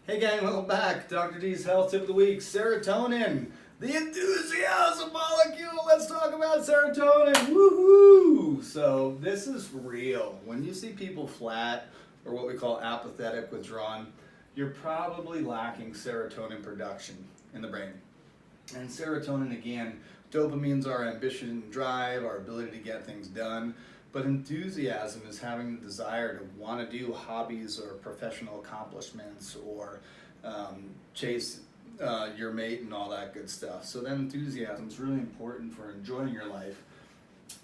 Hey gang, welcome back. Dr. D's Health Tip of the Week, serotonin, the enthusiasm molecule. Let's talk about serotonin. Woohoo! So this is real. When you see people flat or what we call apathetic, withdrawn, you're probably lacking serotonin production in the brain. And serotonin, again, dopamine's our ambition and drive, our ability to get things done. But enthusiasm is having the desire to want to do hobbies or professional accomplishments or chase your mate and all that good stuff. So that enthusiasm is really important for enjoying your life.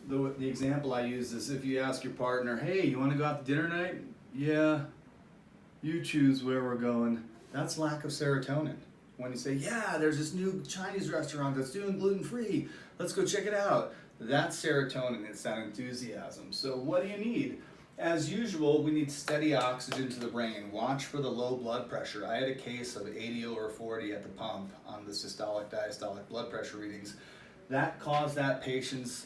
The example I use is if you ask your partner, hey, you want to go out to dinner tonight? Yeah, you choose where we're going. That's lack of serotonin. When you say, yeah, there's this new Chinese restaurant that's doing gluten-free, let's go check it out. That's serotonin, it's that enthusiasm. So what do you need? As usual, we need steady oxygen to the brain. Watch for the low blood pressure. I had a case of 80 over 40 at the pump on the systolic, diastolic blood pressure readings. That caused that patient's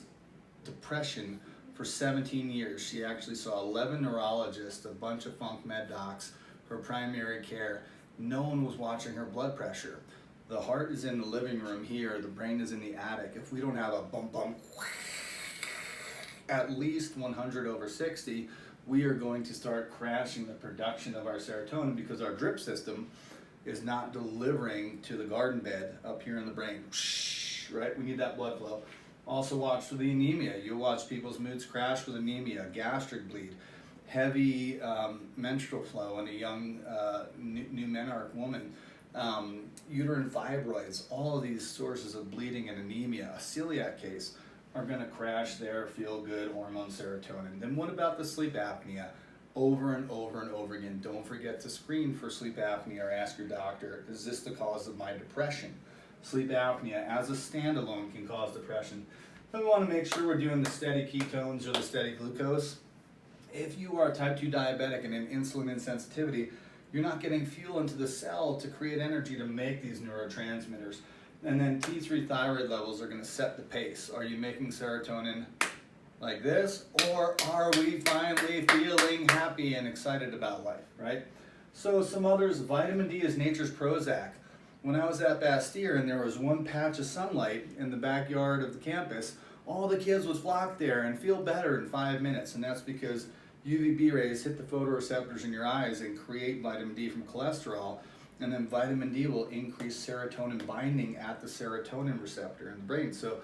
depression for 17 years. She actually saw 11 neurologists, a bunch of funk med docs, her primary care. No one was watching her blood pressure. The heart is in the living room here, the brain is in the attic. If we don't have a bump bump at least 100 over 60, we are going to start crashing the production of our serotonin because our drip system is not delivering to the garden bed up here in the brain. Right? We need that blood flow. Also watch for the anemia. You'll watch people's moods crash with anemia, gastric bleed, heavy menstrual flow in a young new menarche woman. Uterine fibroids, all of these sources of bleeding and anemia, a celiac case, are going to crash their feel-good hormone serotonin. Then what about the sleep apnea? Over and over and over again. Don't forget to screen for sleep apnea or ask your doctor, is this the cause of my depression? Sleep apnea as a standalone can cause depression. Then we want to make sure we're doing the steady ketones or the steady glucose. If you are type 2 diabetic and in insulin insensitivity, you're not getting fuel into the cell to create energy to make these neurotransmitters. And then T3 thyroid levels are going to set the pace. Are you making serotonin like this? Or are we finally feeling happy and excited about life, right? So some others, vitamin D is nature's Prozac. When I was at Bastyr and there was one patch of sunlight in the backyard of the campus, all the kids would flock there and feel better in 5 minutes. And that's because UVB rays hit the photoreceptors in your eyes and create vitamin D from cholesterol, and then vitamin D will increase serotonin binding at the serotonin receptor in the brain. So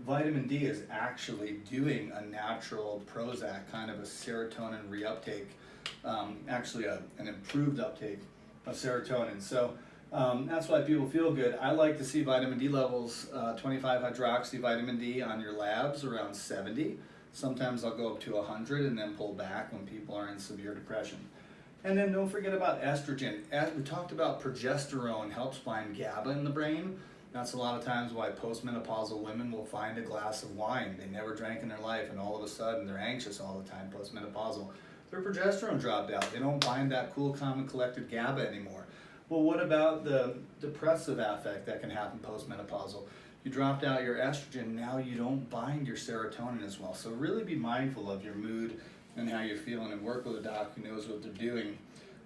vitamin D is actually doing a natural Prozac, kind of a serotonin reuptake, actually an improved uptake of serotonin. So that's why people feel good. I like to see vitamin D levels, 25 hydroxy vitamin D on your labs around 70. Sometimes I'll go up to 100 and then pull back when people are in severe depression. And then don't forget about estrogen. We talked about progesterone helps bind GABA in the brain. That's a lot of times why postmenopausal women will find a glass of wine. They never drank in their life and all of a sudden they're anxious all the time postmenopausal. Their progesterone dropped out. They don't bind that cool, calm, and collected GABA anymore. Well, what about the depressive affect that can happen postmenopausal? You dropped out your estrogen, now you don't bind your serotonin as well. So really be mindful of your mood and how you're feeling and work with a doc who knows what they're doing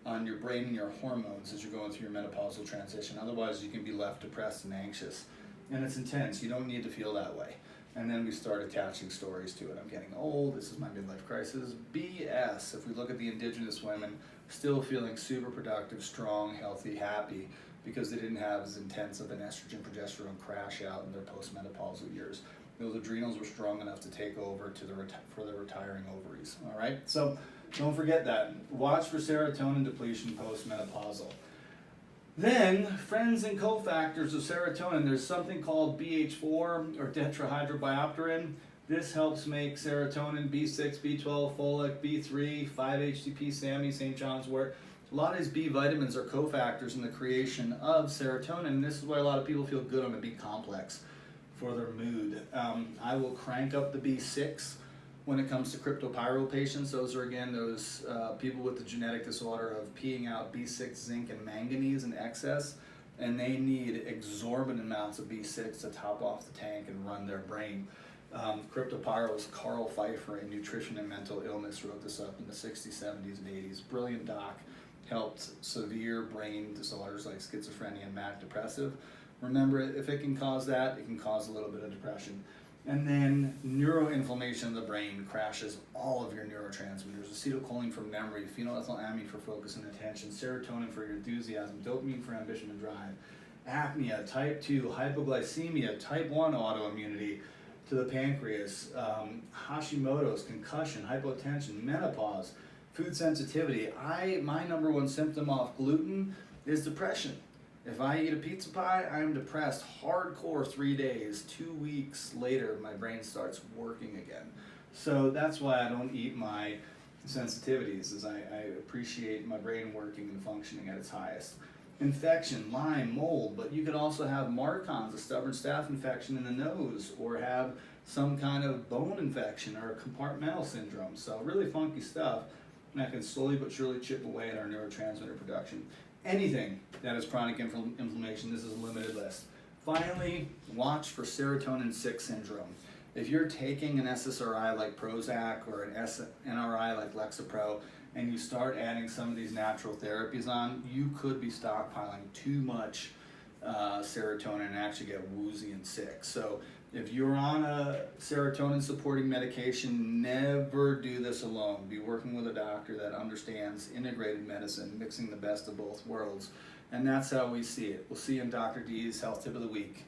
on your brain and your hormones as you're going through your menopausal transition. Otherwise, you can be left depressed and anxious. And it's intense. You don't need to feel that way. And then we start attaching stories to it. I'm getting old. This is my midlife crisis. BS. If we look at the indigenous women, still feeling super productive, strong, healthy, happy, because they didn't have as intense of an estrogen progesterone crash out in their postmenopausal years. Those adrenals were strong enough to take over for the retiring ovaries. All right, so don't forget that. Watch for serotonin depletion postmenopausal. Then, friends and cofactors of serotonin, there's something called BH4 or tetrahydrobiopterin. This helps make serotonin, B6, B12, folic, B3, 5-HTP, SAMe, St. John's wort. A lot of these B vitamins are cofactors in the creation of serotonin, and this is why a lot of people feel good on a B complex for their mood. I will crank up the B6 when it comes to cryptopyrrole patients. Those are, again, those people with the genetic disorder of peeing out B6, zinc, and manganese in excess, and they need exorbitant amounts of B6 to top off the tank and run their brain. Cryptopyrroles, Carl Pfeiffer in Nutrition and Mental Illness wrote this up in the 60s, 70s, and 80s. Brilliant doc. helped severe brain disorders like schizophrenia and manic depressive. Remember, if it can cause that, it can cause a little bit of depression. And then neuroinflammation of the brain crashes all of your neurotransmitters. Acetylcholine for memory, phenylethylamine for focus and attention, serotonin for your enthusiasm, dopamine for ambition and drive. Apnea, type 2, hypoglycemia, type 1 autoimmunity to the pancreas, Hashimoto's, concussion, hypotension, menopause, food sensitivity. My number one symptom of gluten is depression. If I eat a pizza pie, I'm depressed hardcore 3 days. 2 weeks later, my brain starts working again. So that's why I don't eat my sensitivities, is I appreciate my brain working and functioning at its highest. Infection, Lyme, mold, but you could also have MARCoNS, a stubborn staph infection in the nose, or have some kind of bone infection or a compartmental syndrome. So really funky stuff that can slowly but surely chip away at our neurotransmitter production. Anything that is chronic inflammation, this is a limited list. Finally, watch for serotonin 6 syndrome. If you're taking an SSRI like Prozac or an NRI like Lexapro, and you start adding some of these natural therapies on, you could be stockpiling too much serotonin and actually get woozy and sick. So if you're on a serotonin supporting medication, never do this alone. Be working with a doctor that understands integrated medicine, mixing the best of both worlds. And that's how we see it. We'll see you in Dr. D's Health Tip of the Week.